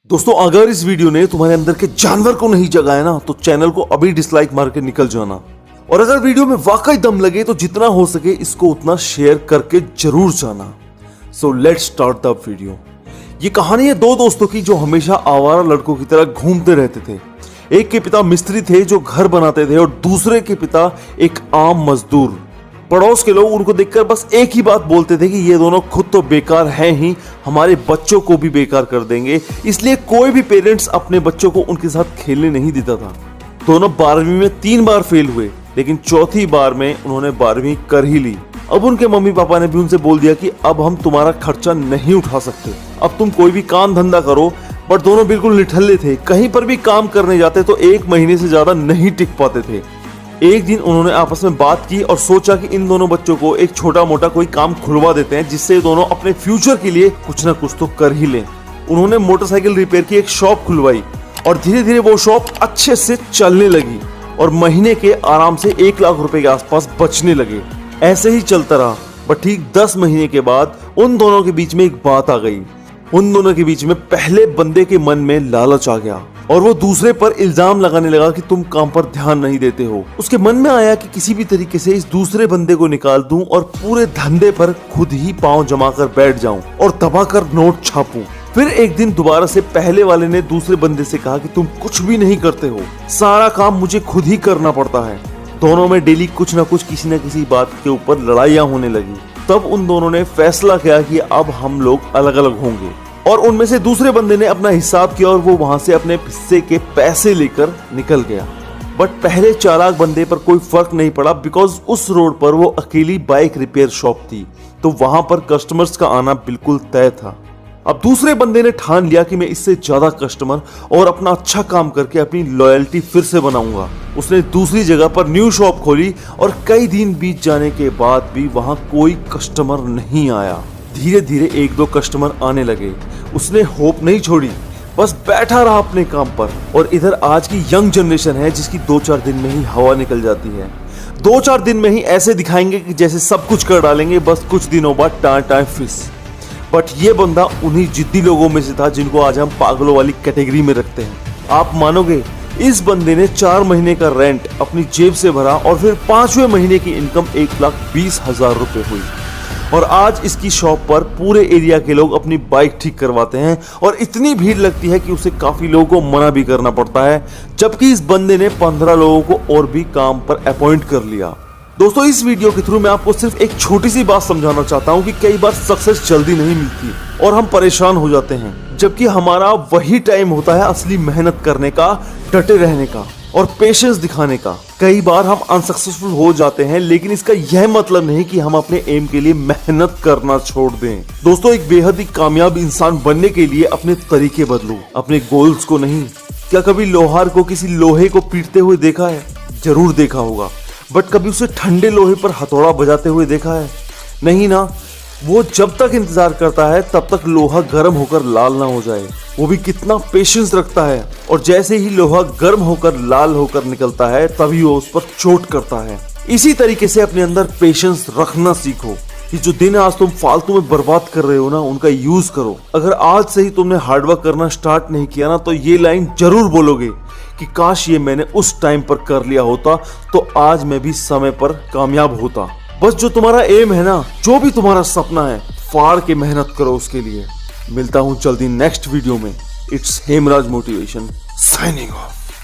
दोस्तों अगर इस वीडियो ने तुम्हारे अंदर के जानवर को नहीं जगाया ना तो चैनल को अभी डिसलाइक मार के निकल जाना। और अगर वीडियो में वाकई दम लगे तो जितना हो सके इसको उतना शेयर करके जरूर जाना। So let's start the video. ये कहानी है दो दोस्तों की जो हमेशा आवारा लड़कों की तरह घूमते रहते थे। एक के पिता मिस्त्री थे जो घर बनाते थे और दूसरे के पिता एक आम मजदूर। पड़ोस के लोग उनको देखकर बस एक ही बात बोलते थे कि ये दोनों खुद तो बेकार हैं ही, हमारे बच्चों को भी बेकार कर देंगे। इसलिए कोई भी पेरेंट्स अपने बच्चों को उनके साथ खेलने नहीं देता था। दोनों 12वीं में 3 बार फेल हुए, लेकिन चौथी बार में उन्होंने 12वीं कर ही ली। अब उनके मम्मी पापा ने भी उनसे बोल दिया कि अब हम तुम्हारा खर्चा नहीं उठा सकते, अब तुम कोई भी काम धंधा करो। बट दोनों बिल्कुल निठल्ले थे, कहीं पर भी काम करने जाते तो 1 महीने से ज्यादा नहीं टिक पाते थे। एक दिन उन्होंने आपस में बात की और सोचा कि इन दोनों बच्चों को एक छोटा मोटा कोई काम खुलवा देते हैं जिससे ये दोनों अपने फ्यूचर के लिए कुछ ना कुछ तो कर ही लें। उन्होंने मोटरसाइकिल रिपेयर की एक शॉप खुलवाई और धीरे धीरे वो शॉप अच्छे से चलने लगी और महीने के आराम से 1 लाख रुपए के आसपास बचने लगे। ऐसे ही चलता रहा। बट ठीक 10 महीने के बाद उन दोनों के बीच में एक बात आ गई। उन दोनों के बीच में पहले बंदे के मन में लालच आ गया और वो दूसरे पर इल्जाम लगाने लगा कि तुम काम पर ध्यान नहीं देते हो। उसके मन में आया कि किसी भी तरीके से इस दूसरे बंदे को निकाल दूं और पूरे धंधे पर खुद ही पांव जमा कर बैठ जाऊं और दबाकर नोट छापूं। फिर एक दिन दोबारा से पहले वाले ने दूसरे बंदे से कहा कि तुम कुछ भी नहीं करते हो, सारा काम मुझे खुद ही करना पड़ता है। दोनों में डेली कुछ ना कुछ किसी न किसी बात के ऊपर लड़ाइयाँ होने लगी। तब उन दोनों ने फैसला किया कि अब हम लोग अलग अलग होंगे और उनमें से दूसरे बंदे ने अपना हिसाब किया और वो वहां से अपने हिस्से के पैसे लेकर निकल गया। बट पहले चालाक बंदे पर कोई फर्क नहीं पड़ा, बिकॉज उस रोड पर वो अकेली बाइक रिपेयर शॉप थी, तो वहां पर कस्टमर्स का आना बिल्कुल तय था। अब दूसरे बंदे ने ठान लिया कि मैं इससे ज्यादा कस्टमर और अपना अच्छा काम करके अपनी लॉयल्टी फिर से बनाऊंगा। उसने दूसरी जगह पर न्यू शॉप खोली और कई दिन बीत जाने के बाद भी वहां कोई कस्टमर नहीं आया। धीरे धीरे 1-2 कस्टमर आने लगे। उसने होप नहीं छोड़ी, बस बैठा रहा अपने काम पर। और इधर आज की यंग जनरेशन है जिसकी 2-4 दिन में ही हवा निकल जाती है। 2-4 दिन में ही ऐसे दिखाएंगे कि जैसे सब कुछ कर डालेंगे, बस कुछ दिनों बाद टाँ फिस। बट ये बंदा उन्हीं जिद्दी लोगों में से था जिनको आज हम पागलों वाली कैटेगरी में रखते हैं। आप मानोगे, इस बंदे ने 4 महीने का रेंट अपनी जेब से भरा और फिर 5वें महीने की इनकम 1,20,000 रुपए हुई। और आज इसकी शॉप पर पूरे एरिया के लोग अपनी बाइक ठीक करवाते हैं और इतनी भीड़ लगती है कि उसे काफी लोगों को मना भी करना पड़ता है, जबकि इस बंदे ने 15 लोगों को और भी काम पर अपॉइंट कर लिया। दोस्तों इस वीडियो के थ्रू मैं आपको सिर्फ एक छोटी सी बात समझाना चाहता हूँ कि कई बार सक्सेस जल्दी नहीं मिलती और हम परेशान हो जाते हैं, जबकि हमारा वही टाइम होता है असली मेहनत करने का, डटे रहने का और पेशेंस दिखाने का। कई बार हम अनसक्सेसफुल हो जाते हैं, लेकिन इसका यह मतलब नहीं कि हम अपने एम के लिए मेहनत करना छोड़ दें। दोस्तों एक बेहद ही कामयाब इंसान बनने के लिए अपने तरीके बदलो, अपने गोल्स को नहीं। क्या कभी लोहार को किसी लोहे को पीटते हुए देखा है? जरूर देखा होगा, बट कभी उसे ठंडे लोहे पर हथौड़ा बजाते हुए देखा है? नहीं ना। वो जब तक इंतजार करता है तब तक लोहा गर्म होकर लाल ना हो जाए। वो भी कितना पेशेंस रखता है, और जैसे ही लोहा गर्म होकर लाल होकर निकलता है तभी वो उस पर चोट करता है। इसी तरीके से अपने अंदर पेशेंस रखना सीखो कि जो दिन आज तुम फालतू में बर्बाद कर रहे हो ना, उनका यूज करो। अगर आज से ही तुमने हार्डवर्क करना स्टार्ट नहीं किया ना, तो ये लाइन जरूर बोलोगे कि काश ये मैंने उस टाइम पर कर लिया होता तो आज मैं भी समय पर कामयाब होता। बस जो तुम्हारा एम है ना, जो भी तुम्हारा सपना है, फाड़ के मेहनत करो उसके लिए। मिलता हूं जल्दी नेक्स्ट वीडियो में। It's Hemraj motivation signing off.